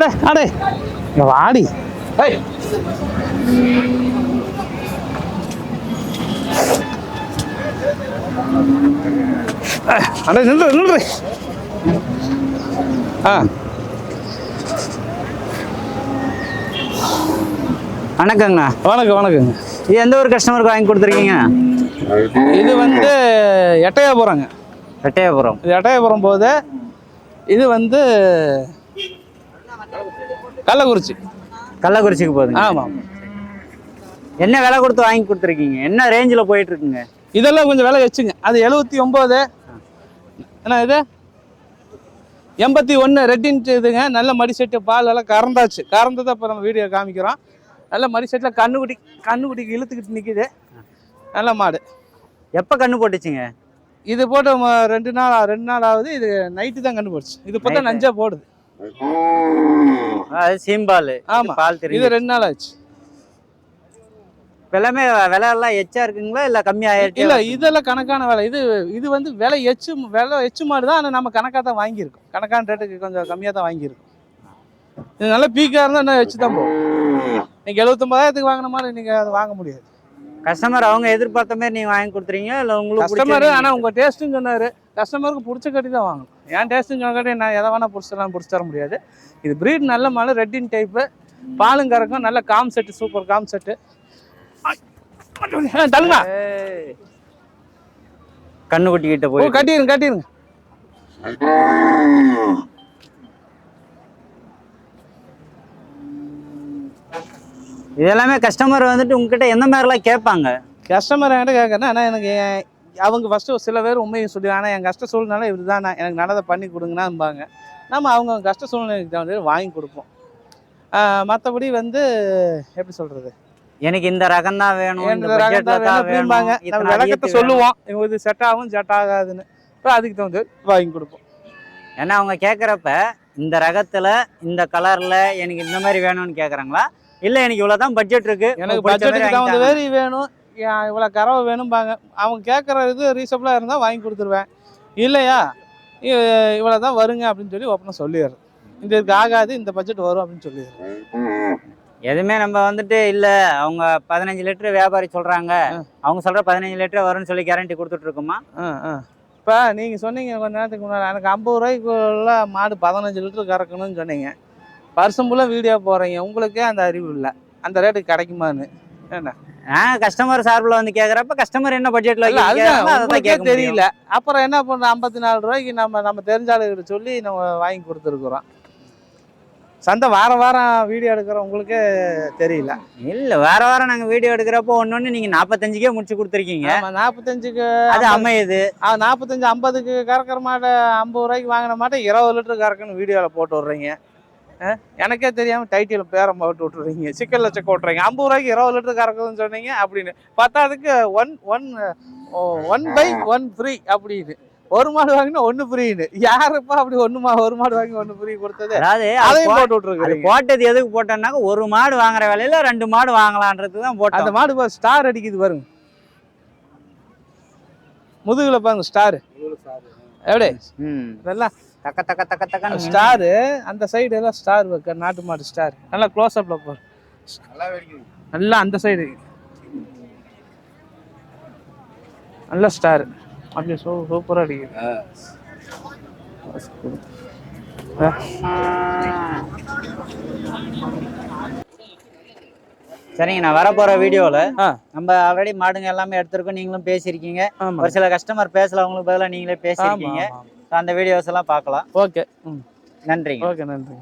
அடே வாடி அடே நின்று வணக்கங்கண்ணா. வணக்கங்க. இது எந்த ஒரு கஸ்டமருக்கு வாங்கி கொடுத்துருக்கீங்க? இது வந்து எட்டயபுரங்க. எட்டயபுரம். இது எட்டயபுரம் போது இது வந்து கள்ளக்குறிச்சிக்கு போகுதுங்க. ஆமாம். என்ன விலை கொடுத்து வாங்கி கொடுத்துருக்கீங்க? என்ன ரேஞ்சில் போயிட்டு இருக்குங்க? இதெல்லாம் கொஞ்சம் விலை வச்சுங்க. அது 79. என்ன இது 81 ரெட்டின்ட்டு இதுங்க. நல்ல மடி செட்டு, பால் எல்லாம் கறந்தாச்சு. கறந்ததை இப்போ நம்ம வீடியோ காமிக்கிறோம். நல்ல மடி செட்டில் கண்ணுக்குட்டிக்கு இழுத்துக்கிட்டு நிற்கிது. நல்ல மாடு. எப்போ கண்ணு போட்டுச்சுங்க? இது போட்டு 2 நாள் ஆகுது. இது நைட்டு தான் கண்ணு போட்டுச்சு. இது பார்த்தா நஞ்சா போடுது. அது சீம்பால். ஆமாம், பால் தெரியும். இது 2 நாள் ஆச்சு. எல்லாமே விலை எல்லாம் எச்சா இருக்குங்களா இல்லை கம்மியாயிருக்கு? இல்லை, இதெல்லாம் கணக்கான விலை. இது வந்து விலை எச்சு மாடு தான். ஆனால் நம்ம கணக்காக தான் வாங்கியிருக்கோம். கணக்கான ரேட்டுக்கு கொஞ்சம் கம்மியாக தான் வாங்கியிருக்கோம். இது நல்லா பீக்காக இருந்தால் இன்னும் எச்சு தான் போகும். நீங்கள் 79,000 வாங்கின மாதிரி நீங்கள் அதை வாங்க முடியாது. கஸ்டமர் அவங்க எதிர்பார்த்த மாதிரி நீங்கள் வாங்கி கொடுத்துறீங்க இல்லை உங்களுக்கு கஸ்டமர்? ஆனால் உங்கள் டேஸ்ட்டுன்னு சொன்னார். கஸ்டமருக்கு பிடிச்ச கட்டி தான் வாங்கணும். ஏன் டேஸ்ட்டுன்னு சொன்ன கட்டி நான் எதை வேணால் பிடிச்சி தர முடியாது. இது ப்ரீட் நல்ல மாடு, ரெட்டின் டைப்பு, பாலும் கறக்கும். நல்ல com set, super com set. தள்ளுங்க. கண்ணுக்குட்டி கிட்ட போய் கட்டிடுங்க. இதெல்லாமே கஸ்டமர் வந்துட்டு உங்ககிட்ட எந்த மாதிரிலாம் கேட்பாங்க? கஸ்டமர் என்கிட்ட கேட்கறேன். ஆனால் எனக்கு அவங்க ஃபஸ்ட்டு சில பேர் உண்மையை சொல்லி, ஆனால் என் கஷ்ட சூழ்நிலை இவர் தான், எனக்கு நல்லதை பண்ணி கொடுங்கன்னாம்பாங்க. நம்ம அவங்க கஷ்ட சூழ்நிலைக்கு தகுந்த வாங்கி கொடுப்போம். மற்றபடி வந்து எப்படி சொல்கிறது, எனக்கு இந்த ரகம் தான் வேணும், அப்படிம்பாங்க. நம்ம விளக்கத்தை சொல்லுவோம், இது செட் ஆகும் செட் ஆகாதுன்னு. இப்போ அதுக்கு தகுந்த வாங்கி கொடுப்போம். ஏன்னா அவங்க கேட்குறப்ப இந்த ரகத்தில் இந்த கலரில் எனக்கு இந்த மாதிரி வேணும்னு கேட்குறாங்களா, இல்லை எனக்கு இவ்வளோதான் பட்ஜெட் இருக்குது, எனக்கு பட்ஜெட்டுக்கு தகுந்த மாதிரி வேணும், இவ்வளோ கறவை வேணும்பாங்க. அவங்க கேட்குற இது ரீசனபிளாக இருந்தால் வாங்கி கொடுத்துருவேன். இல்லையா இவ்வளோ தான் வருங்க அப்படின்னு சொல்லி ஓப்பனாக சொல்லிடுறேன். இந்த இதுக்கு ஆகாது, இந்த பட்ஜெட் வரும் அப்படின்னு சொல்லிடுறேன். எதுவுமே நம்ம வந்துட்டு இல்லை அவங்க 15 லிட்டரு வியாபாரி சொல்கிறாங்க, அவங்க சொல்கிற 15 லிட்டரு வரும்னு சொல்லி கேரண்டி கொடுத்துட்ருக்குமா? இப்போ நீங்கள் சொன்னீங்க கொஞ்ச நேரத்துக்கு முன்னாடி, எனக்கு 50 ரூபாய்க்குள்ள மாடு 15 லிட்டரு கறக்கணும்னு சொன்னீங்க. வருஷம்புள்ள வீடியோ போகிறீங்க, உங்களுக்கே அந்த அறிவு இல்லை அந்த ரேட்டுக்கு கிடைக்குமான்னு. என்ன கஸ்டமர் சார்பில் வந்து கேட்குறப்ப கஸ்டமர் என்ன பட்ஜெட்டில் தெரியல. அப்புறம் என்ன பண்ணுறோம், 54 ரூபாய்க்கு நம்ம தெரிஞ்சாளுகிட்ட சொல்லி நம்ம வாங்கி கொடுத்துருக்குறோம். சந்தை வாரம் வீடியோ எடுக்கிறோம், உங்களுக்கே தெரியல. இல்லை, வாரம் நாங்கள் வீடியோ எடுக்கிறப்போ ஒன்று நீங்கள் 45க்கே முடிச்சு கொடுத்துருக்கீங்க. 45க்கு அது அமையுது. 45 50க்கு கறக்கிற மாட்டை 50 ரூபாய்க்கு வாங்கின மாட்டை 20 லிட்டரு கறக்குன்னு வீடியோவில் போட்டு விட்றீங்க. எனக்கே தெரியாமல் டைட்டில் பேரை போட்டு விட்டுறீங்க, சிக்கலில் செக் விட்றீங்க. 50 ரூபாய்க்கு 20 லிட்டரு கறக்குதுன்னு சொன்னீங்க அப்படின்னு பார்த்தா அதுக்கு 1/1 ஃப்ரீ அப்படின்னு. ஒரு மாடு வாங்கினா 1 ஃப்ரீன்னு. யாருப்பா அப்படி ஒரு மாடு வாங்கி 1 ஃப்ரீ கொடுத்தது? அதையும் போட்டு விட்டுருக்கு. போட்டது எதுக்கு போட்டோம்னாக்க ஒரு மாடு வாங்குற வேலையில 2 மாடு வாங்கலான்றது தான் போட்டோம். அந்த மாடு ஸ்டார் அடிக்குது பாருங்க, முதுகுல பாருங்க ஸ்டார். எப்படி இதெல்லாம் தக்க தக்க தக்க தக்க ஸ்டாரு, அந்த சைடு எல்லாம் ஸ்டார் வைக்க, நாட்டு மாடு ஸ்டார். நல்லா க்ளோஸ் அப்ல போற, நல்லா அந்த சைடு நல்ல ஸ்டார் அப்படியே சூப்பரா அடிக்குது. சரிங்க, நான் வரப்போற வீடியோவில் நம்ம ஆல்ரெடி மாடுங்க எல்லாமே எடுத்திருக்கோம், நீங்களும் பேசியிருக்கீங்க. ஒரு சில கஸ்டமர் பேசல, அவங்களுக்கு பதிலாக நீங்களே பேசியிருக்கீங்க. அந்த வீடியோஸ் எல்லாம் பார்க்கலாம். ஓகே, நன்றிங்க. ஓகே, நன்றி.